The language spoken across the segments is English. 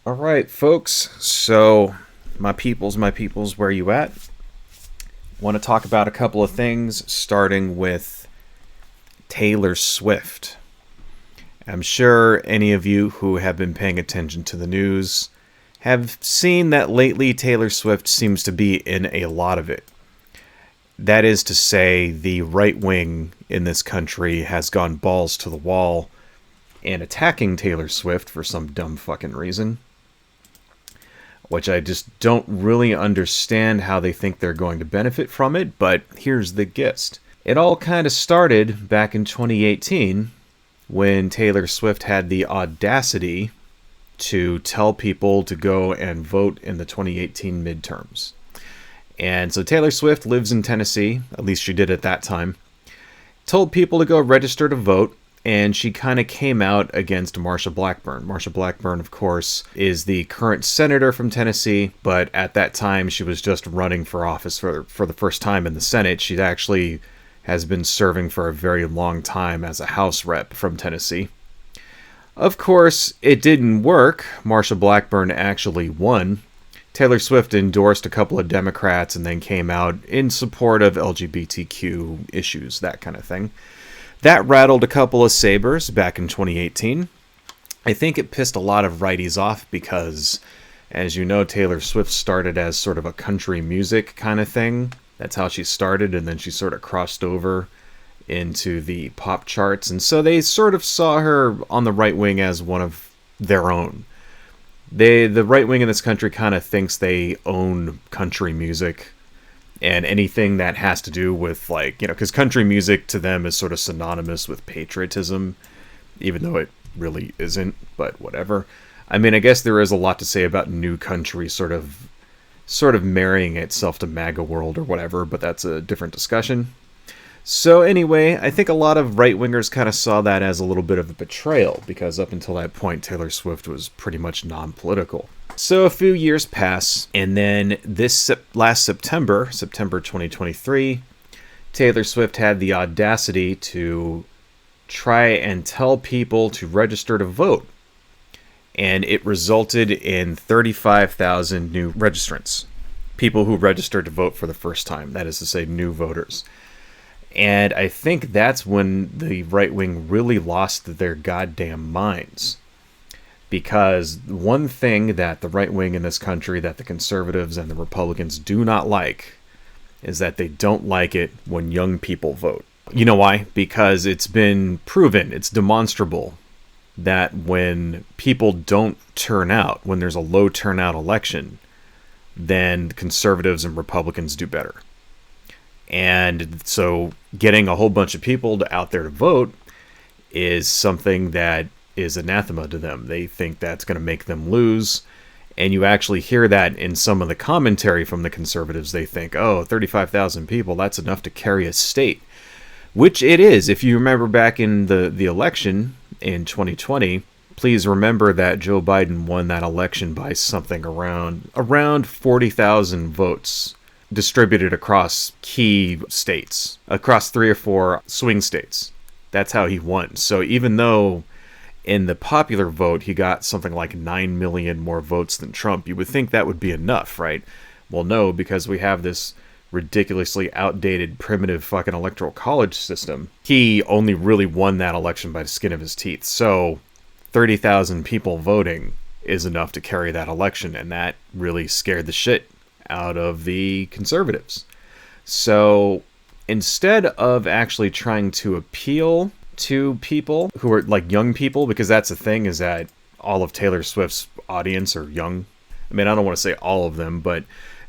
All right, folks. So, my peoples, where you at? Want to talk about a couple of things, starting with Taylor Swift. I'm sure any of you who have been paying attention to the news have seen that lately Taylor Swift seems to be in a lot of it. That is to say, the right wing in this country has gone balls to the wall and attacking Taylor Swift for some dumb fucking reason, which I just don't really understand how they think they're going to benefit from it, but here's the gist. It all kind of started back in 2018 when Taylor Swift had the audacity to tell people to go and vote in the 2018 midterms. And so Taylor Swift lives in Tennessee, at least she did at that time, told people to go register to vote, and she kind of came out against Marsha Blackburn. Marsha Blackburn, of course, is the current senator from Tennessee, but at that time she was just running for office for the first time in the Senate. She actually has been serving for a very long time as a House rep from Tennessee. Of course, it didn't work. Marsha Blackburn actually won. Taylor Swift endorsed a couple of Democrats and then came out in support of LGBTQ issues, that kind of thing. That rattled a couple of sabers back in 2018. I think it pissed a lot of righties off because, as you know, Taylor Swift started as sort of a country music kind of thing. That's how she started, and then she sort of crossed over into the pop charts. And so they sort of saw her on the right wing as one of their own. The right wing in this country kind of thinks they own country music. And anything that has to do with, like, you know, because country music to them is sort of synonymous with patriotism, even though it really isn't, but whatever. I mean, I guess there is a lot to say about new country sort of marrying itself to MAGA world or whatever, but that's a different discussion. So anyway, I think a lot of right-wingers kind of saw that as a little bit of a betrayal, because up until that point, Taylor Swift was pretty much non-political. So a few years pass, and then this last September 2023, Taylor Swift had the audacity to try and tell people to register to vote. And it resulted in 35,000 new registrants. People who registered to vote for the first time, that is to say, new voters. And I think that's when the right wing really lost their goddamn minds. Because one thing that the right wing in this country, that the conservatives and the Republicans do not like, is that they don't like it when young people vote. You know why? Because it's been proven, it's demonstrable, that when people don't turn out, when there's a low turnout election, then conservatives and Republicans do better. And so getting a whole bunch of people out there to vote is something that is anathema to them. They think that's going to make them lose. And you actually hear that in some of the commentary from the conservatives. They think, oh, 35,000 people, that's enough to carry a state. Which it is. If you remember back in the election in 2020, please remember that Joe Biden won that election by something around 40,000 votes distributed across key states, across 3 or 4 swing states. That's how he won. So even though in the popular vote he got something like 9 million more votes than Trump, you would think that would be enough, right? Well, no, because we have this ridiculously outdated, primitive fucking electoral college system. He only really won that election by the skin of his teeth. So 30,000 people voting is enough to carry that election, and that really scared the shit out of the conservatives. So instead of actually trying to appeal to people who are like young people, because that's the thing, is that all of Taylor Swift's audience are young. I mean, I don't want to say all of them, but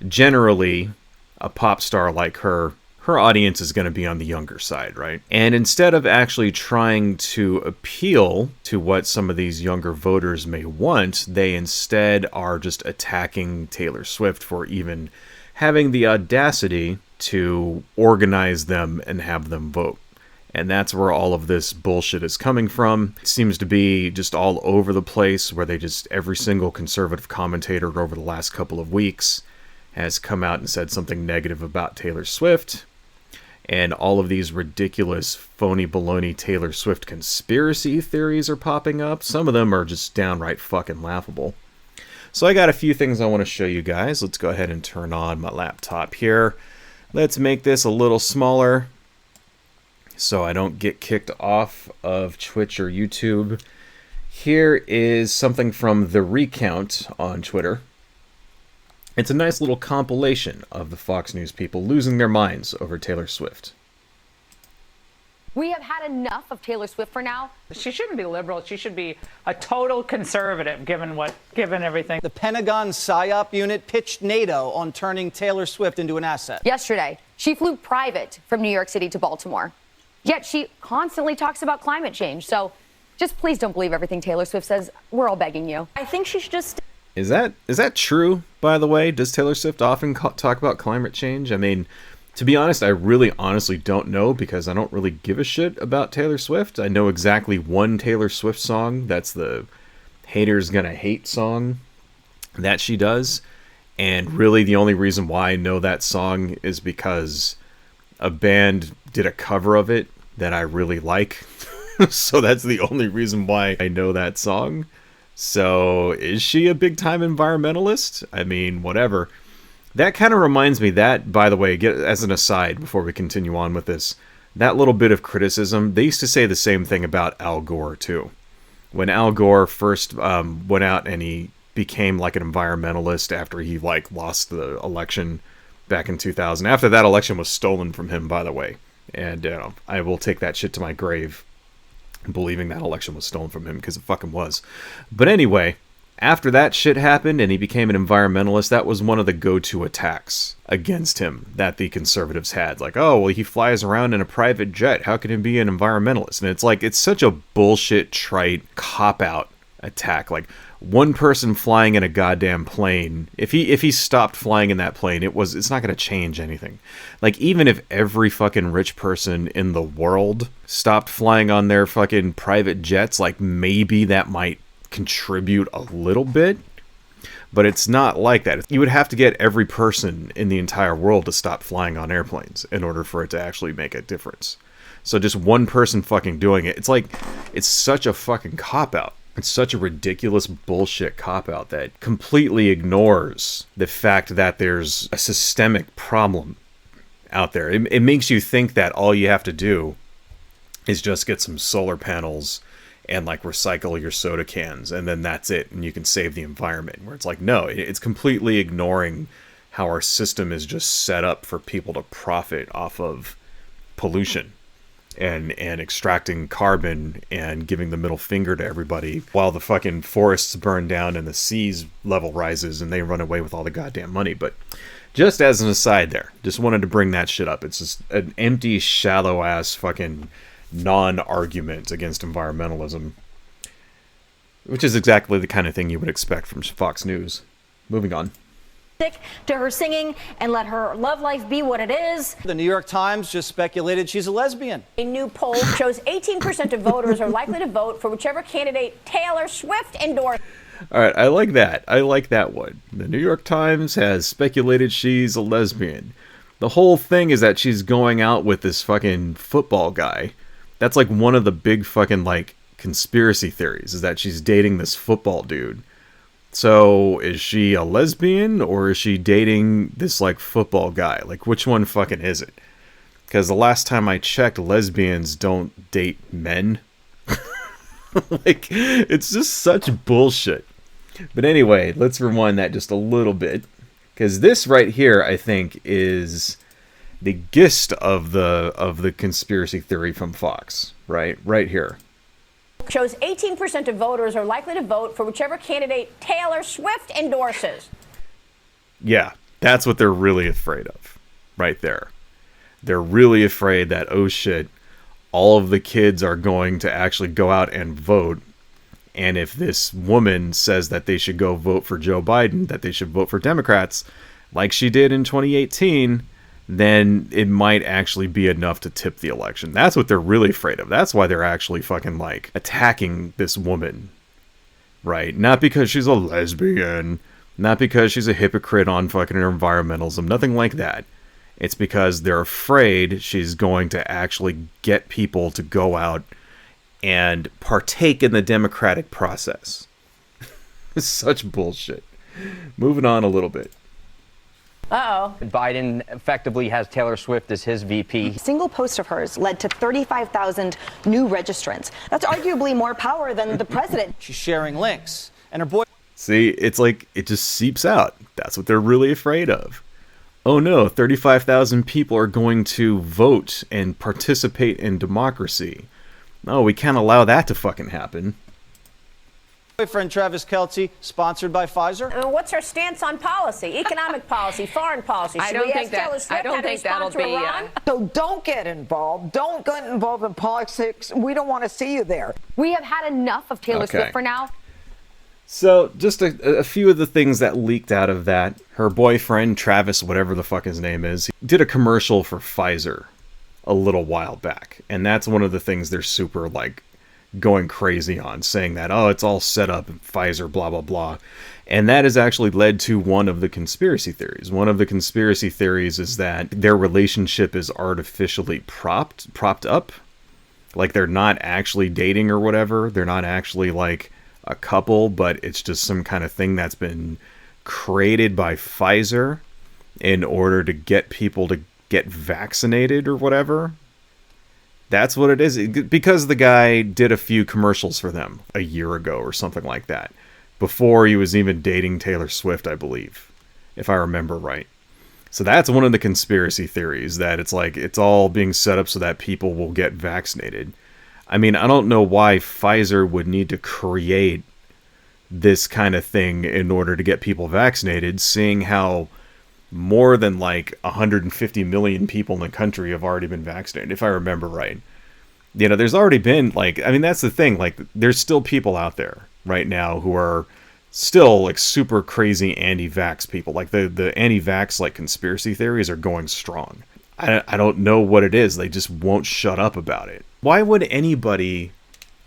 generally a pop star like her audience is going to be on the younger side, right? And instead of actually trying to appeal to what some of these younger voters may want, they instead are just attacking Taylor Swift for even having the audacity to organize them and have them vote. And that's where all of this bullshit is coming from. It seems to be just all over the place, where every single conservative commentator over the last couple of weeks has come out and said something negative about Taylor Swift. And all of these ridiculous, phony baloney Taylor Swift conspiracy theories are popping up. Some of them are just downright fucking laughable. So I got a few things I want to show you guys. Let's go ahead and turn on my laptop here. Let's make this a little smaller so I don't get kicked off of Twitch or YouTube. Here is something from The Recount on Twitter. It's a nice little compilation of the Fox News people losing their minds over Taylor Swift. We have had enough of Taylor Swift for now. She shouldn't be liberal. She should be a total conservative, given everything. The Pentagon PSYOP unit pitched NATO on turning Taylor Swift into an asset. Yesterday, she flew private from New York City to Baltimore. Yet she constantly talks about climate change. So just please don't believe everything Taylor Swift says. We're all begging you. I think she should just... Is that true, by the way? Does Taylor Swift often talk about climate change? I mean, to be honest, I really honestly don't know because I don't really give a shit about Taylor Swift. I know exactly one Taylor Swift song. That's the Haters Gonna Hate song that she does. And really the only reason why I know that song is because a band did a cover of it that I really like. So that's the only reason why I know that song. So is she a big time environmentalist? I mean, whatever. That kind of reminds me that, by the way, as an aside before we continue on with this, that little bit of criticism, they used to say the same thing about Al Gore too. When Al Gore first went out and he became like an environmentalist after he like lost the election back in 2000. After that election was stolen from him, by the way. And I will take that shit to my grave, believing that election was stolen from him, because it fucking was. But anyway, after that shit happened and he became an environmentalist, that was one of the go-to attacks against him that the conservatives had. Like, oh, well, he flies around in a private jet. How can he be an environmentalist? And it's like, it's such a bullshit, trite, cop-out attack. Like, one person flying in a goddamn plane, if he stopped flying in that plane, it's not going to change anything. Like, even if every fucking rich person in the world stopped flying on their fucking private jets, like, maybe that might contribute a little bit, but it's not like that. You would have to get every person in the entire world to stop flying on airplanes in order for it to actually make a difference. So just one person fucking doing it, it's like, it's such a fucking cop-out. It's such a ridiculous bullshit cop-out that completely ignores the fact that there's a systemic problem out there. It makes you think that all you have to do is just get some solar panels and like recycle your soda cans, and then that's it, and you can save the environment. Where it's like, no, it's completely ignoring how our system is just set up for people to profit off of pollution and extracting carbon and giving the middle finger to everybody while the fucking forests burn down and the seas level rises and they run away with all the goddamn money. But just as an aside there, just wanted to bring that shit up. It's just an empty, shallow ass fucking non-argument against environmentalism, which is exactly the kind of thing you would expect from Fox News. Moving on. To her singing and let her love life be what it is. The New York Times just speculated she's a lesbian. A new poll shows 18% of voters are likely to vote for whichever candidate Taylor Swift endorses. All right, I like that. I like that one. The New York Times has speculated she's a lesbian. The whole thing is that she's going out with this fucking football guy. That's like one of the big fucking like conspiracy theories, is that she's dating this football dude. So is she a lesbian or is she dating this like football guy? Like, which one fucking is it? Because the last time I checked, lesbians don't date men. Like, it's just such bullshit. But anyway, let's rewind that just a little bit, because this right here, I think, is the gist of the conspiracy theory from Fox. Right here. Shows 18% of voters are likely to vote for whichever candidate Taylor Swift endorses. Yeah, that's what they're really afraid of, right there. They're really afraid that, oh shit, all of the kids are going to actually go out and vote. And if this woman says that they should go vote for Joe Biden, that they should vote for Democrats, like she did in 2018, then it might actually be enough to tip the election. That's what they're really afraid of. That's why they're actually fucking like attacking this woman, right? Not because she's a lesbian, not because she's a hypocrite on fucking environmentalism, nothing like that. It's because they're afraid she's going to actually get people to go out and partake in the democratic process. It's such bullshit. Moving on a little bit. Uh-oh. Biden effectively has Taylor Swift as his VP. A single post of hers led to 35,000 new registrants. That's arguably more power than the president. She's sharing links. And her boy... See, it's like it just seeps out. That's what they're really afraid of. Oh no, 35,000 people are going to vote and participate in democracy. No, we can't allow that to fucking happen. Boyfriend Travis Kelce, sponsored by Pfizer. What's her stance on policy, economic policy, foreign policy? Should we ask Taylor Swift how to respond to Iran? So don't get involved. Don't get involved in politics. We don't want to see you there. We have had enough of Taylor Swift for now. So, just a few of the things that leaked out of that. Her boyfriend, Travis, whatever the fuck his name is, did a commercial for Pfizer a little while back. And that's one of the things they're super, like, going crazy on, saying that, oh, it's all set up, Pfizer, blah, blah, blah. And that has actually led to one of the conspiracy theories. One of the conspiracy theories is that their relationship is artificially propped up. Like, they're not actually dating or whatever. They're not actually, like, a couple, but it's just some kind of thing that's been created by Pfizer in order to get people to get vaccinated or whatever. That's what it is. Because the guy did a few commercials for them a year ago or something like that. Before he was even dating Taylor Swift, I believe, if I remember right. So that's one of the conspiracy theories, that it's like it's all being set up so that people will get vaccinated. I mean, I don't know why Pfizer would need to create this kind of thing in order to get people vaccinated, seeing how more than like 150 million people in the country have already been vaccinated, if I remember right. You know, there's already been, like, I mean, that's the thing, like, there's still people out there right now who are still, like, super crazy anti-vax people. Like, the anti-vax, like, conspiracy theories are going strong. I don't know what it is. They just won't shut up about it. Why would anybody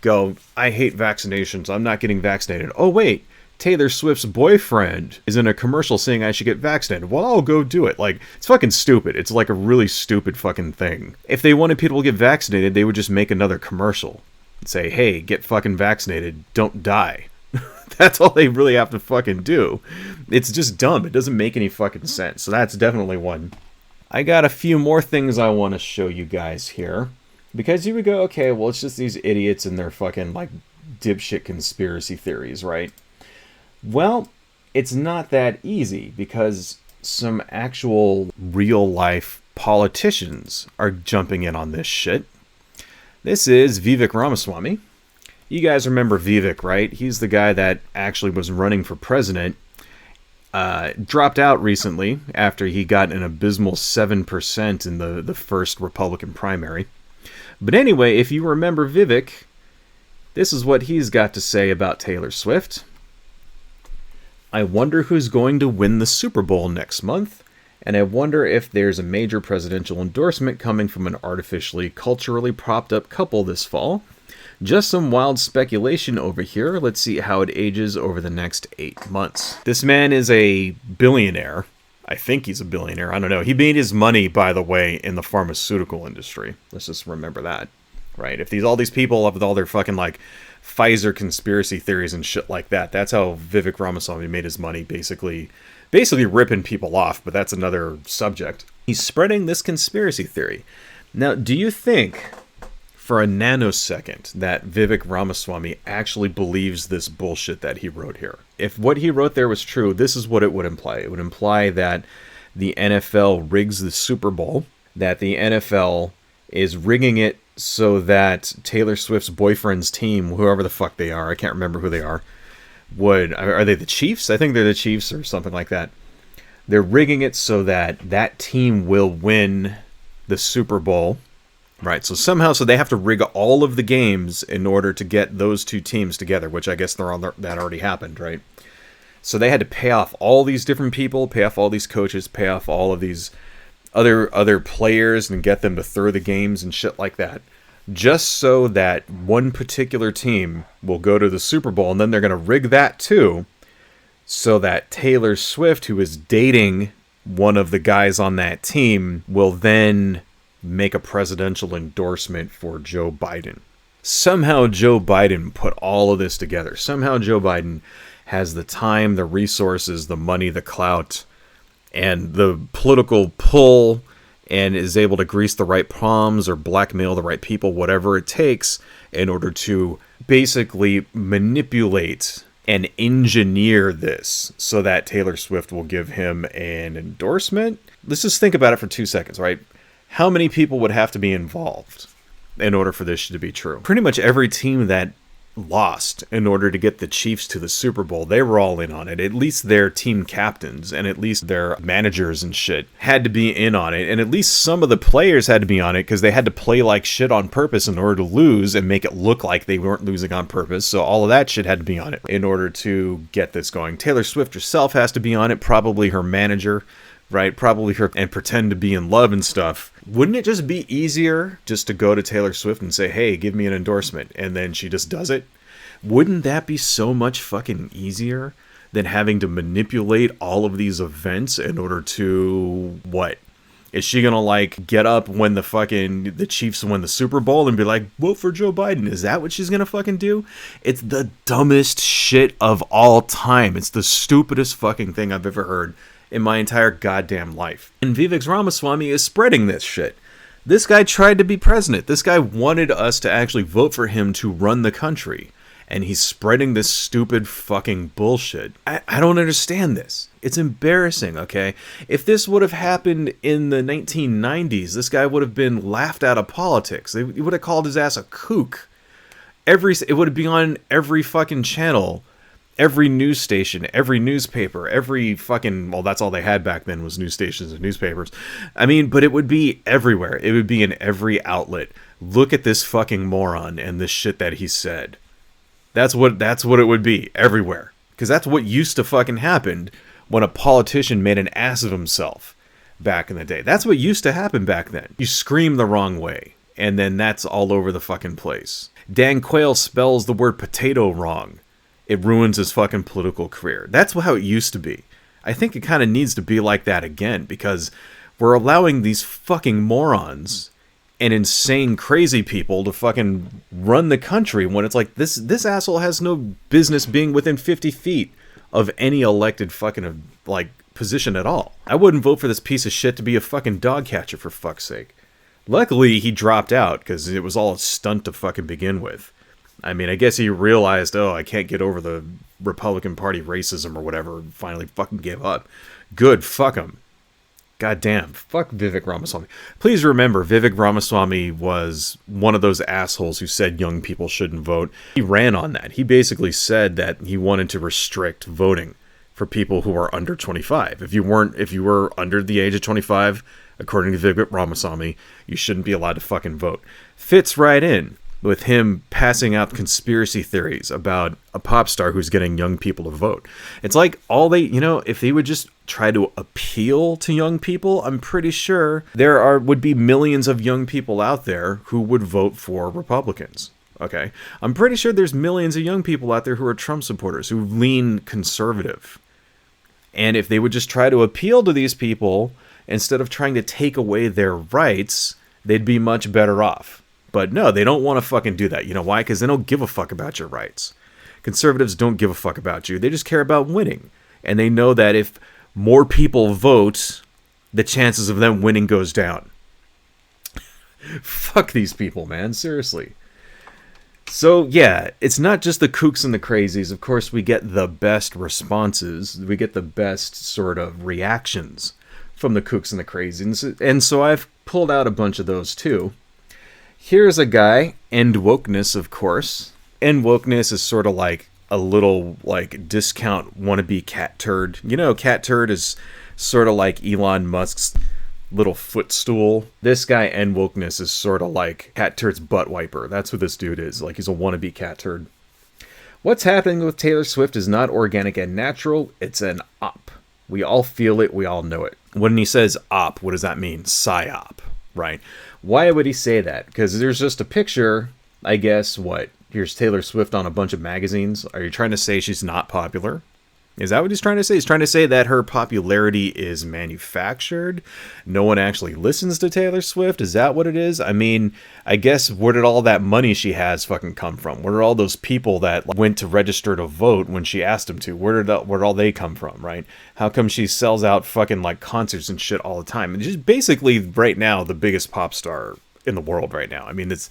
go, I hate vaccinations, I'm not getting vaccinated. Oh, wait, Taylor Swift's boyfriend is in a commercial saying I should get vaccinated. Well, I'll go do it. Like, it's fucking stupid. It's like a really stupid fucking thing. If they wanted people to get vaccinated, they would just make another commercial and say, hey, get fucking vaccinated, don't die. That's all they really have to fucking do. It's just dumb. It doesn't make any fucking sense. So that's definitely one. I got a few more things I want to show you guys here. Because you would go, okay, well, it's just these idiots and their fucking, like, dipshit conspiracy theories, right? Well, it's not that easy, because some actual real-life politicians are jumping in on this shit. This is Vivek Ramaswamy. You guys remember Vivek, right? He's the guy that actually was running for president. Dropped out recently after he got an abysmal 7% in the first Republican primary. But anyway, if you remember Vivek, this is what he's got to say about Taylor Swift. I wonder who's going to win the Super Bowl next month, and I wonder if there's a major presidential endorsement coming from an artificially, culturally propped up couple this fall. Just some wild speculation over here. Let's see how it ages over the next 8 months. This man is a billionaire. I think he's a billionaire. I don't know. He made his money, by the way, in the pharmaceutical industry. Let's just remember that, right? If all these people with all their fucking, like, Pfizer conspiracy theories and shit like that, that's how Vivek Ramaswamy made his money, basically ripping people off, but that's another subject. He's spreading this conspiracy theory. Now, do you think for a nanosecond that Vivek Ramaswamy actually believes this bullshit that he wrote here? If what he wrote there was true, this is what it would imply. It would imply that the NFL rigs the Super Bowl, that the NFL is rigging it so that Taylor Swift's boyfriend's team, whoever the fuck they are, I can't remember who they are they the Chiefs? I think they're the Chiefs or something like that. They're rigging it so that that team will win the Super Bowl. Right, so they have to rig all of the games in order to get those two teams together, which I guess that already happened, right? So they had to pay off all these different people, pay off all these coaches, pay off all of these other players and get them to throw the games and shit like that, just so that one particular team will go to the Super Bowl, and then they're going to rig that too, so that Taylor Swift, who is dating one of the guys on that team, will then make a presidential endorsement for Joe Biden. Somehow Joe Biden put all of this together. Somehow Joe Biden has the time, the resources, the money, the clout, and the political pull, and is able to grease the right palms or blackmail the right people, whatever it takes, in order to basically manipulate and engineer this so that Taylor Swift will give him an endorsement. Let's just think about it for 2 seconds, right? How many people would have to be involved in order for this to be true? Pretty much every team that lost in order to get the Chiefs to the Super Bowl, they were all in on it. At least their team captains and at least their managers and shit had to be in on it. And at least some of the players had to be on it because they had to play like shit on purpose in order to lose and make it look like they weren't losing on purpose. So all of that shit had to be on it in order to get this going. Taylor Swift herself has to be on it, probably her manager, right? Probably her, and pretend to be in love and stuff. Wouldn't it just be easier just to go to Taylor Swift and say, hey, give me an endorsement, and then she just does it? Wouldn't that be so much fucking easier than having to manipulate all of these events in order to, what? Is she gonna, like, get up when the Chiefs win the Super Bowl and be like, vote for Joe Biden? Is that what she's gonna fucking do? It's the dumbest shit of all time. It's the stupidest fucking thing I've ever heard in my entire goddamn life. And Vivek Ramaswamy is spreading this shit. This guy tried to be president. This guy wanted us to actually vote for him to run the country. And he's spreading this stupid fucking bullshit. I don't understand this. It's embarrassing, okay? If this would have happened in the 1990s, this guy would have been laughed out of politics. They would have called his ass a kook. It would be on every fucking channel, every news station, every newspaper, every fucking... Well, that's all they had back then was news stations and newspapers. I mean, but it would be everywhere. It would be in every outlet. Look at this fucking moron and this shit that he said. That's what it would be everywhere. Because that's what used to fucking happen when a politician made an ass of himself back in the day. That's what used to happen back then. You scream the wrong way, and then that's all over the fucking place. Dan Quayle spells the word potato wrong. It ruins his fucking political career. That's how it used to be. I think it kind of needs to be like that again, because we're allowing these fucking morons and insane crazy people to fucking run the country when it's like this asshole has no business being within 50 feet of any elected fucking like position at all. I wouldn't vote for this piece of shit to be a fucking dog catcher, for fuck's sake. Luckily he dropped out because it was all a stunt to fucking begin with. I mean, I guess he realized, oh, I can't get over the Republican Party racism or whatever, and finally fucking gave up. Good, fuck him. God damn, fuck Vivek Ramaswamy. Please remember, Vivek Ramaswamy was one of those assholes who said young people shouldn't vote. He ran on that. He basically said that he wanted to restrict voting for people who are under 25. If you were under the age of 25, according to Vivek Ramaswamy, you shouldn't be allowed to fucking vote. Fits right in with him passing out conspiracy theories about a pop star who's getting young people to vote. It's like if they would just try to appeal to young people, I'm pretty sure would be millions of young people out there who would vote for Republicans. Okay? I'm pretty sure there's millions of young people out there who are Trump supporters, who lean conservative. And if they would just try to appeal to these people, instead of trying to take away their rights, they'd be much better off. But no, they don't want to fucking do that. You know why? Because they don't give a fuck about your rights. Conservatives don't give a fuck about you. They just care about winning. And they know that if more people vote, the chances of them winning goes down. Fuck these people, man. Seriously. So, yeah, it's not just the kooks and the crazies. Of course, we get the best responses. We get the best sort of reactions from the kooks and the crazies. And so I've pulled out a bunch of those, too. Here's a guy, End Wokeness, of course. End Wokeness is sort of like a little, like, discount wannabe cat turd. You know, cat turd is sort of like Elon Musk's little footstool. This guy, End Wokeness, is sort of like cat turd's butt wiper. That's what this dude is. Like, he's a wannabe cat turd. What's happening with Taylor Swift is not organic and natural. It's an op. We all feel it. We all know it. When he says op, what does that mean? Psyop, right? Why would he say that? Because there's just a picture, I guess, here's Taylor Swift on a bunch of magazines. Are you trying to say she's not popular? Is that what he's trying to say? He's trying to say that her popularity is manufactured. No one actually listens to Taylor Swift. Is that what it is? I mean, I guess where did all that money she has fucking come from? Where did all those people that went to register to vote when she asked them to? Where did all they come from, right? How come she sells out fucking like concerts and shit all the time? And just basically right now the biggest pop star in the world right now. I mean, it's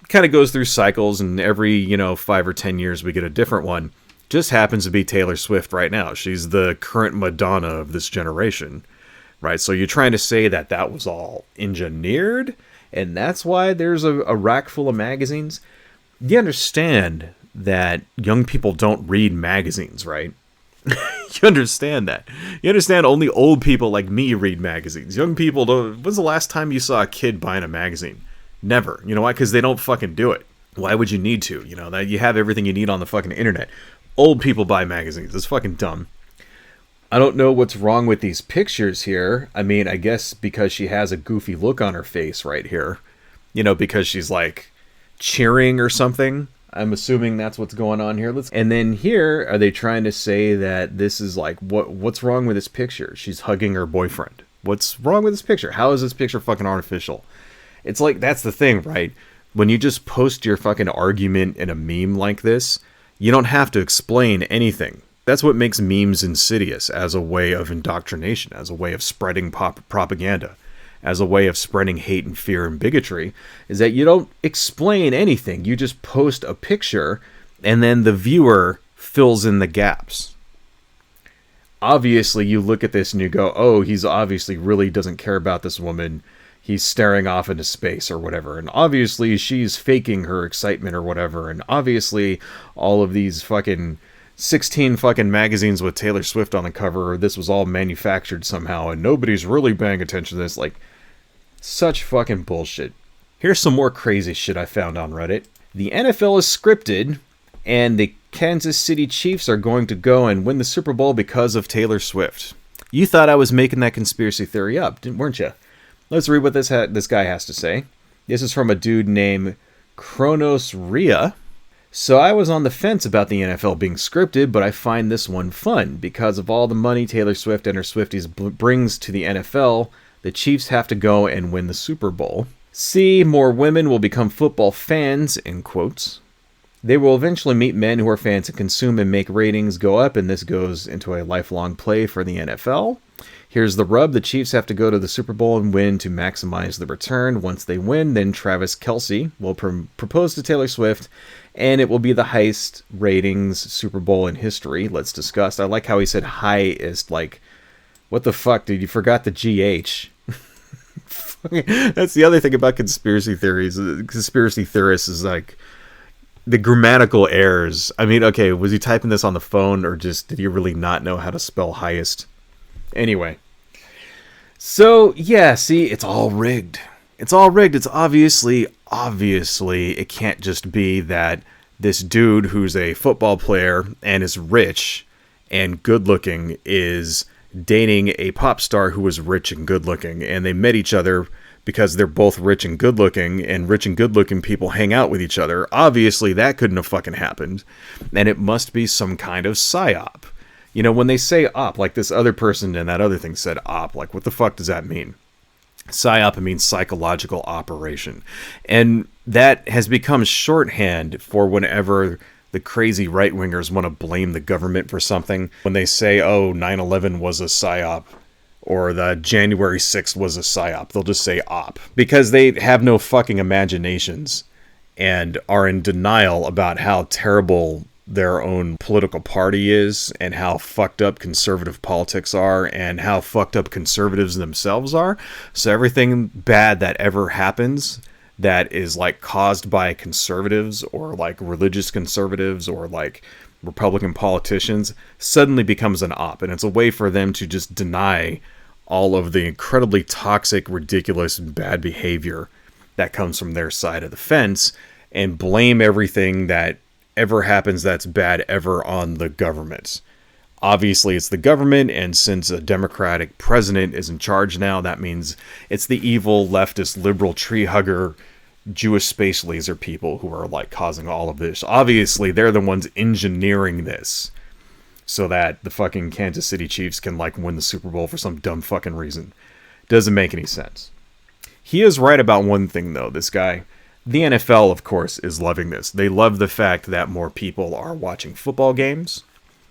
kind of goes through cycles, and every 5 or 10 years we get a different one. Just happens to be Taylor Swift right now. She's the current Madonna of this generation, right? So you're trying to say that that was all engineered, and that's why there's a rack full of magazines? You understand that young people don't read magazines, right? You understand that. You understand only old people like me read magazines. Young people don't. When's the last time you saw a kid buying a magazine? Never. You know why? Because they don't fucking do it. Why would you need to? That you have everything you need on the fucking internet. Old people buy magazines. It's fucking dumb. I don't know what's wrong with these pictures here. I mean, I guess because she has a goofy look on her face right here. Because she's like cheering or something. I'm assuming that's what's going on here. And then here, are they trying to say that this is like, what's wrong with this picture? She's hugging her boyfriend. What's wrong with this picture? How is this picture fucking artificial? It's like, that's the thing, right? When you just post your fucking argument in a meme like this, you don't have to explain anything. That's what makes memes insidious as a way of indoctrination, as a way of spreading propaganda, as a way of spreading hate and fear and bigotry, is that you don't explain anything. You just post a picture and then the viewer fills in the gaps. Obviously, you look at this and you go, oh, he's obviously really doesn't care about this woman. He's staring off into space or whatever. And obviously she's faking her excitement or whatever. And obviously all of these fucking 16 fucking magazines with Taylor Swift on the cover, this was all manufactured somehow and nobody's really paying attention to this. Like, such fucking bullshit. Here's some more crazy shit I found on Reddit. The NFL is scripted and the Kansas City Chiefs are going to go and win the Super Bowl because of Taylor Swift. You thought I was making that conspiracy theory up, weren't you? Let's read what this guy has to say. This is from a dude named Kronos Rhea. So I was on the fence about the NFL being scripted, but I find this one fun. Because of all the money Taylor Swift and her Swifties brings to the NFL, the Chiefs have to go and win the Super Bowl. See, more women will become football fans, in quotes. They will eventually meet men who are fans and consume and make ratings go up, and this goes into a lifelong play for the NFL. Here's the rub. The Chiefs have to go to the Super Bowl and win to maximize the return. Once they win, then Travis Kelce will propose to Taylor Swift, and it will be the highest ratings Super Bowl in history. Let's discuss. I like how he said highest. Like, what the fuck, dude? You forgot the GH. That's the other thing about conspiracy theories. Conspiracy theorists is like the grammatical errors. I mean, okay, was he typing this on the phone or just did he really not know how to spell highest? Anyway. So, yeah, see, it's all rigged. It's all rigged. It's obviously, it can't just be that this dude who's a football player and is rich and good looking is dating a pop star who was rich and good looking, and they met each other because they're both rich and good looking, and rich and good looking people hang out with each other. Obviously, that couldn't have fucking happened, and it must be some kind of psyop. When they say op, like this other person and that other thing said op, like what the fuck does that mean? PSYOP means psychological operation. And that has become shorthand for whenever the crazy right-wingers want to blame the government for something. When they say, oh, 9/11 was a PSYOP, or the January 6th was a PSYOP, they'll just say op. Because they have no fucking imaginations and are in denial about how terrible their own political party is and how fucked up conservative politics are and how fucked up conservatives themselves are. So everything bad that ever happens that is like caused by conservatives or like religious conservatives or like Republican politicians suddenly becomes an op. And it's a way for them to just deny all of the incredibly toxic, ridiculous, and bad behavior that comes from their side of the fence and blame everything that ever happens that's bad ever on the government. Obviously, it's the government, and since a Democratic president is in charge now, that means it's the evil, leftist, liberal, tree hugger, Jewish space laser people who are like causing all of this. Obviously, they're the ones engineering this. so that the fucking Kansas City Chiefs can like win the Super Bowl for some dumb fucking reason. Doesn't make any sense. He is right about one thing though, this guy. The NFL, of course, is loving this. They love the fact that more people are watching football games.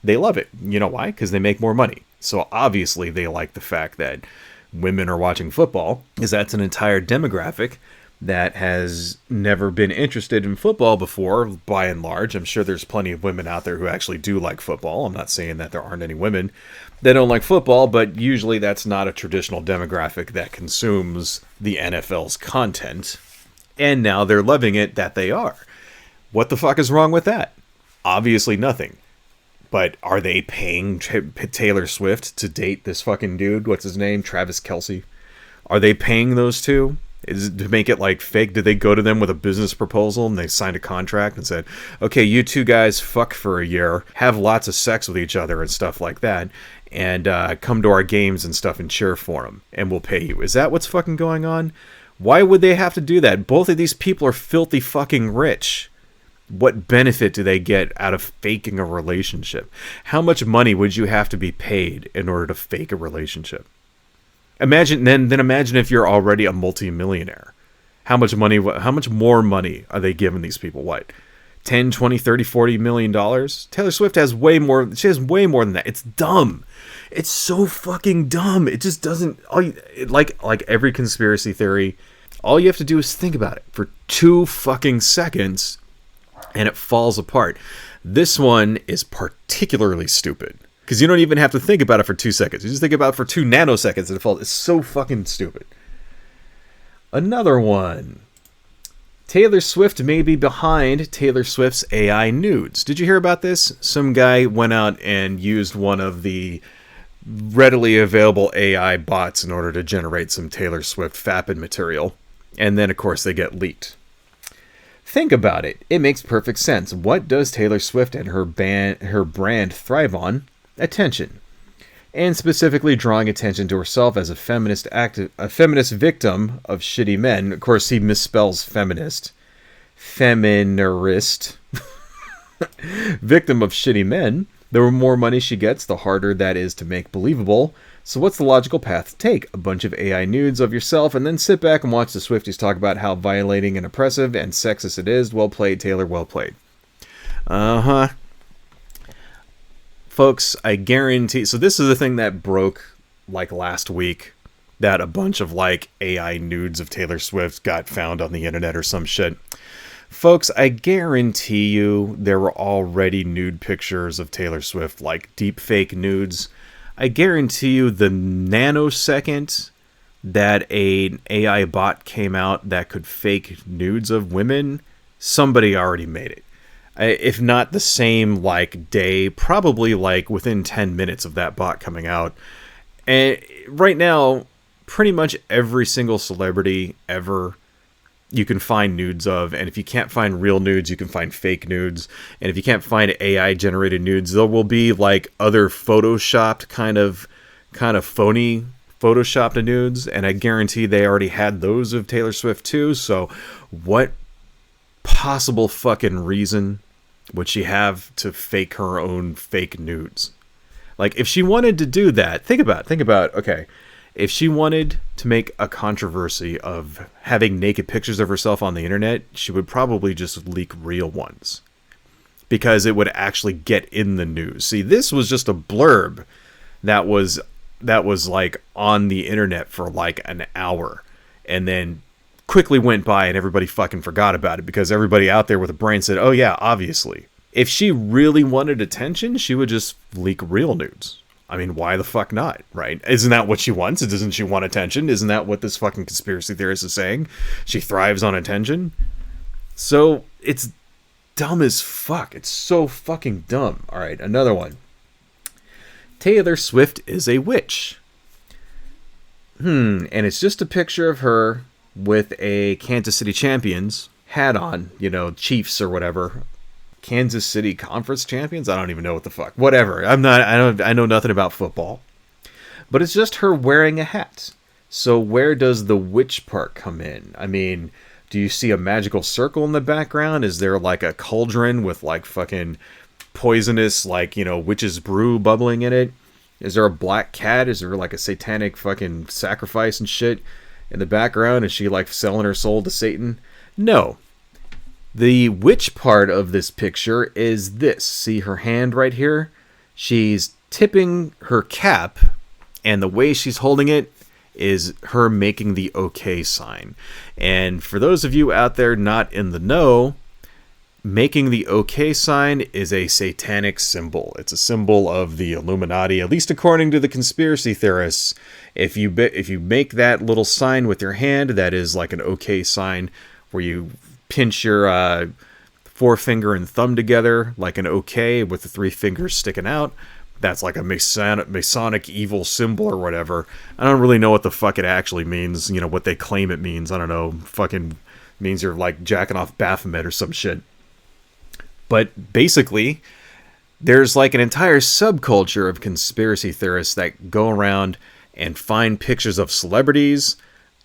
They love it. You know why? Because they make more money. So obviously they like the fact that women are watching football, because that's an entire demographic that has never been interested in football before, by and large. I'm sure there's plenty of women out there who actually do like football. I'm not saying that there aren't any women that don't like football, but usually that's not a traditional demographic that consumes the NFL's content. And now they're loving it that they are. What the fuck is wrong with that? Obviously nothing. But are they paying Taylor Swift to date this fucking dude? What's his name? Travis Kelce. Are they paying those two? Is it to make it like fake? Did they go to them with a business proposal and they signed a contract and said, okay, you two guys fuck for a year, have lots of sex with each other and stuff like that, and come to our games and stuff and cheer for them, and we'll pay you. Is that what's fucking going on? Why would they have to do that? Both of these people are filthy fucking rich. What benefit do they get out of faking a relationship? How much money would you have to be paid in order to fake a relationship? Imagine imagine if you're already a multi-millionaire. How much more money are they giving these people? What? 10, 20, 30, 40 million dollars? Taylor Swift has way more. She has way more than that. It's dumb. It's so fucking dumb. It just doesn't, like every conspiracy theory, all you have to do is think about it for 2 fucking seconds and it falls apart. This one is particularly stupid because you don't even have to think about it for 2 seconds. You just think about it for 2 nanoseconds and it falls. It's so fucking stupid. Another one. Taylor Swift may be behind Taylor Swift's AI nudes. Did you hear about this? Some guy went out and used one of the readily available AI bots in order to generate some Taylor Swift fapping material. And then, of course, they get leaked. Think about it. It makes perfect sense. What does Taylor Swift and her brand thrive on? Attention. And specifically drawing attention to herself as a feminist victim of shitty men. Of course, he misspells feminist. Feminist. Victim of shitty men. The more money she gets, the harder that is to make believable. So what's the logical path to take? A bunch of AI nudes of yourself and then sit back and watch the Swifties talk about how violating and oppressive and sexist it is. Well played, Taylor, well played. Uh-huh. Folks, I guarantee... So this is the thing that broke, like, last week. That a bunch of, like, AI nudes of Taylor Swift got found on the internet or some shit. Folks, I guarantee you there were already nude pictures of Taylor Swift, like deep fake nudes. I guarantee you the nanosecond that an AI bot came out that could fake nudes of women, somebody already made it. If not the same like day, probably like within 10 minutes of that bot coming out. And right now, pretty much every single celebrity ever you can find nudes of, and if you can't find real nudes, you can find fake nudes, and if you can't find AI generated nudes, there will be like other photoshopped kind of phony photoshopped nudes, and I guarantee they already had those of Taylor Swift too. So what possible fucking reason would she have to fake her own fake nudes? Like, if she wanted to do that, think about, okay, if she wanted to make a controversy of having naked pictures of herself on the internet, she would probably just leak real ones, because it would actually get in the news. See, this was just a blurb that was like on the internet for like an hour and then quickly went by and everybody fucking forgot about it because everybody out there with a brain said, oh yeah, obviously. If she really wanted attention, she would just leak real nudes. I mean, why the fuck not, right? Isn't that what she wants? Doesn't she want attention? Isn't that what this fucking conspiracy theorist is saying? She thrives on attention? So, it's dumb as fuck. It's so fucking dumb. Alright, another one. Taylor Swift is a witch. And it's just a picture of her with a Kansas City Champions hat on, Chiefs or whatever. Kansas City Conference Champions? I don't even know what the fuck. Whatever. I know nothing about football. But it's just her wearing a hat. So where does the witch part come in? I mean, do you see a magical circle in the background? Is there like a cauldron with like fucking poisonous, like, you know, witch's brew bubbling in it? Is there a black cat? Is there like a satanic fucking sacrifice and shit in the background? Is she like selling her soul to Satan? No. The witch part of this picture is this. See her hand right here? She's tipping her cap, and the way she's holding it is her making the OK sign. And for those of you out there not in the know, making the OK sign is a satanic symbol. It's a symbol of the Illuminati, at least according to the conspiracy theorists. If you make that little sign with your hand, that is like an OK sign, where you pinch your forefinger and thumb together like an OK with the 3 fingers sticking out. That's like a Masonic evil symbol or whatever. I don't really know what the fuck it actually means. You know, what they claim it means. I don't know. Fucking means you're like jacking off Baphomet or some shit. But basically, there's like an entire subculture of conspiracy theorists that go around and find pictures of celebrities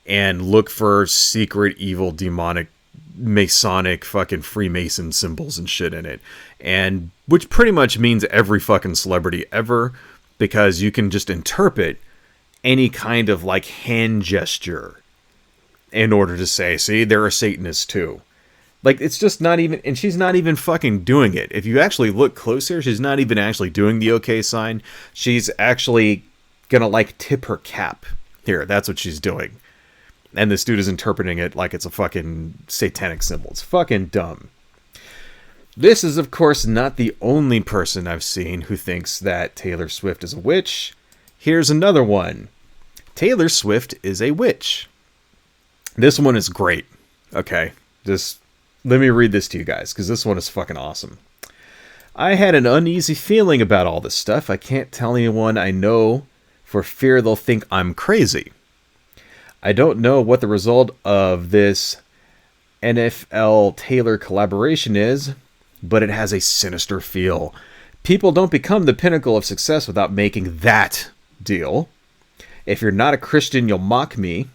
and look for secret, evil, demonic, Masonic fucking Freemason symbols and shit in it. And which pretty much means every fucking celebrity ever, because you can just interpret any kind of like hand gesture in order to say, see, they're a Satanist too. Like, it's just not even, and she's not even fucking doing it. If you actually look closer, she's not even actually doing the OK sign. She's actually gonna like tip her cap. Here, that's what she's doing. And this dude is interpreting it like it's a fucking satanic symbol. It's fucking dumb. This is, of course, not the only person I've seen who thinks that Taylor Swift is a witch. Here's another one. Taylor Swift is a witch. This one is great. Okay, just let me read this to you guys, because this one is fucking awesome. I had an uneasy feeling about all this stuff. I can't tell anyone I know for fear they'll think I'm crazy. I don't know what the result of this NFL Taylor collaboration is, but it has a sinister feel. People don't become the pinnacle of success without making that deal. If you're not a Christian, you'll mock me.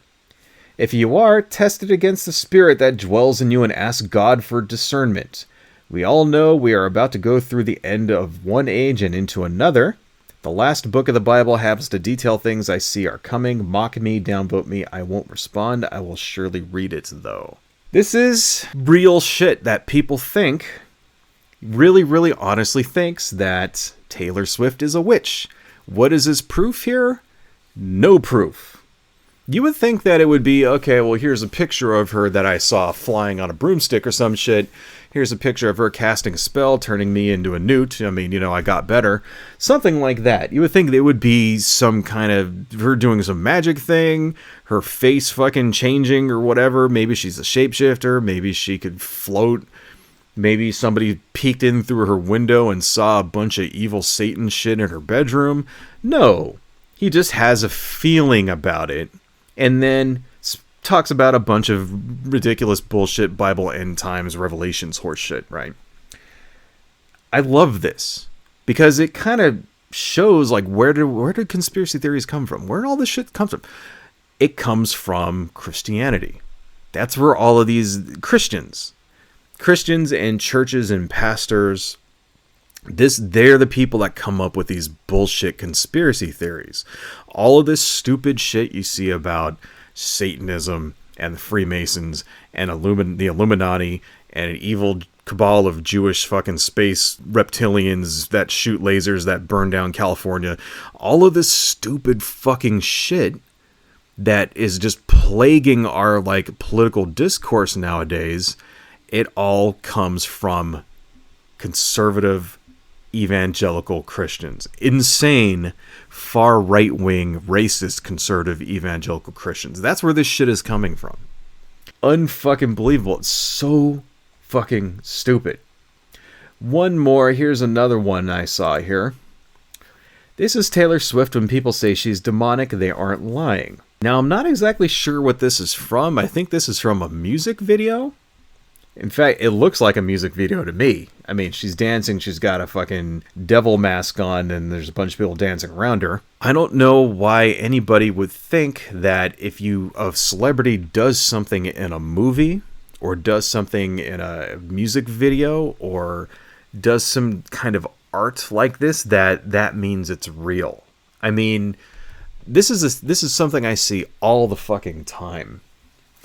If you are, test it against the spirit that dwells in you and ask God for discernment. We all know we are about to go through the end of one age and into another. The last book of the Bible happens to detail things I see are coming. Mock me, downvote me. I won't respond. I will surely read it, though. This is real shit that people think, really honestly thinks that Taylor Swift is a witch. What is his proof here? No proof. You would think that it would be, okay, well, here's a picture of her that I saw flying on a broomstick or some shit. Here's a picture of her casting a spell, turning me into a newt. I mean, you know, I got better. Something like that. You would think it would be some kind of her doing some magic thing, her face fucking changing or whatever. Maybe she's a shapeshifter. Maybe she could float. Maybe somebody peeked in through her window and saw a bunch of evil Satan shit in her bedroom. No. He just has a feeling about it. And then talks about a bunch of ridiculous bullshit Bible end times revelations horse shit, right? I love this because it kind of shows like where did conspiracy theories come from? Where did all this shit come from? It comes from Christianity. That's where all of these Christians and churches and pastors, they're the people that come up with these bullshit conspiracy theories. All of this stupid shit you see about Satanism and the Freemasons and the Illuminati and an evil cabal of Jewish fucking space reptilians that shoot lasers that burn down California. All of this stupid fucking shit that is just plaguing our like political discourse nowadays. It all comes from conservative evangelical Christians. Insane, far right-wing, racist, conservative evangelical Christians. That's where this shit is coming from. Unfucking believable. It's so fucking stupid. One more. Here's another one I saw here. This is Taylor Swift. When people say she's demonic, they aren't lying. Now, I'm not exactly sure what this is from. I think this is from a music video. In fact, it looks like a music video to me. I mean, she's dancing, she's got a fucking devil mask on, and there's a bunch of people dancing around her. I don't know why anybody would think that if a celebrity does something in a movie, or does something in a music video, or does some kind of art like this, that means it's real. I mean, this is something I see all the fucking time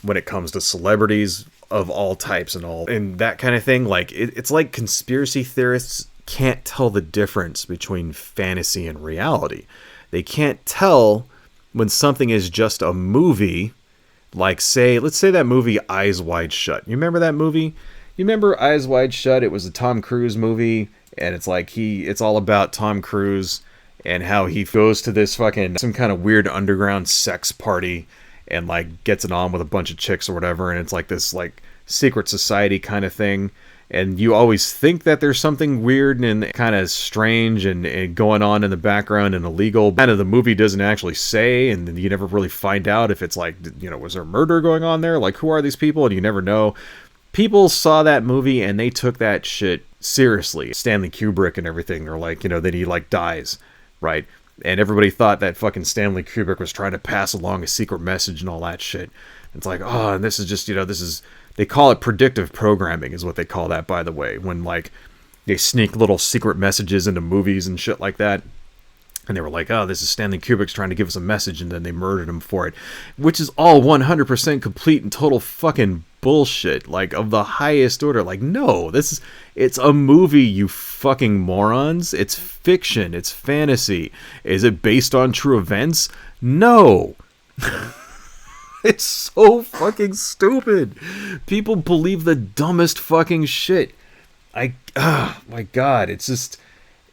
when it comes to celebrities of all types and that kind of thing. Like it's like conspiracy theorists can't tell the difference between fantasy and reality. They can't tell when something is just a movie. Like let's say that movie Eyes Wide Shut. You remember that movie? You remember Eyes Wide Shut? It was a Tom Cruise movie, and it's like it's all about Tom Cruise and how he goes to this fucking some kind of weird underground sex party and like gets it on with a bunch of chicks or whatever, and it's like this like secret society kind of thing, and you always think that there's something weird and kind of strange and going on in the background and illegal. Kind of the movie doesn't actually say, and then you never really find out if it's like, you know, was there murder going on there? Like, who are these people? And you never know. People saw that movie and they took that shit seriously. Stanley Kubrick and everything, they're like, you know, that he like dies, right? And everybody thought that fucking Stanley Kubrick was trying to pass along a secret message and all that shit. It's like, oh, and this is just, you know, they call it predictive programming is what they call that, by the way, when like they sneak little secret messages into movies and shit like that. And they were like, oh, this is Stanley Kubrick's trying to give us a message, and then they murdered him for it, which is all 100% complete and total fucking bullshit, like of the highest order. Like, no, it's a movie, you fucking morons. It's fiction. It's fantasy. Is it based on true events? No. It's so fucking stupid. People believe the dumbest fucking shit. My God, it's just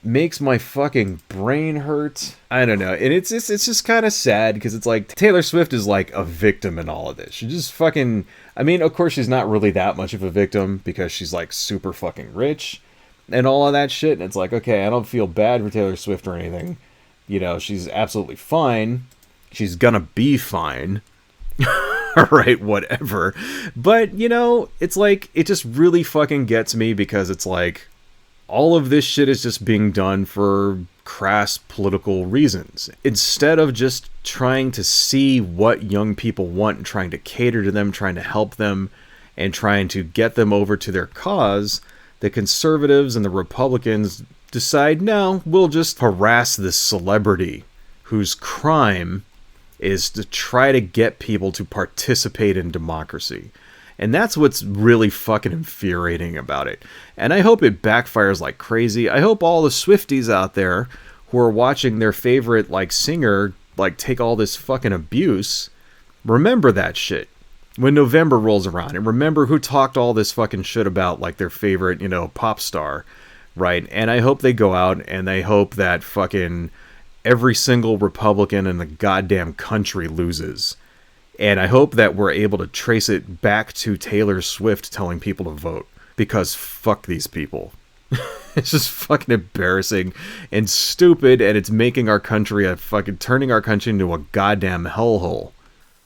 makes my fucking brain hurt. I don't know. And it's just kind of sad because it's like Taylor Swift is like a victim in all of this. She just fucking, I mean, of course she's not really that much of a victim because she's like super fucking rich and all of that shit. And it's like, okay, I don't feel bad for Taylor Swift or anything. You know, she's absolutely fine. She's gonna be fine. Alright, whatever. But, you know, it's like, it just really fucking gets me because it's like, all of this shit is just being done for crass political reasons. Instead of just trying to see what young people want and trying to cater to them, trying to help them, and trying to get them over to their cause, the conservatives and the Republicans decide, no, we'll just harass this celebrity whose crime is to try to get people to participate in democracy. And that's what's really fucking infuriating about it. And I hope it backfires like crazy. I hope all the Swifties out there who are watching their favorite like singer like take all this fucking abuse, remember that shit when November rolls around, and remember who talked all this fucking shit about like their favorite, you know, pop star, right? And I hope they go out and they hope that fucking every single Republican in the goddamn country loses. And I hope that we're able to trace it back to Taylor Swift telling people to vote. Because fuck these people. It's just fucking embarrassing and stupid, and it's making our country turning our country into a goddamn hellhole.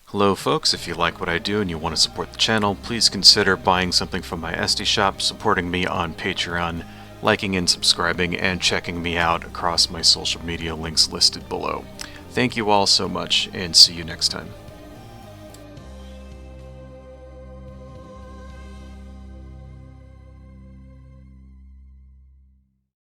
Hello folks, if you like what I do and you want to support the channel, please consider buying something from my Etsy shop, supporting me on Patreon, liking and subscribing, and checking me out across my social media links listed below. Thank you all so much, and see you next time.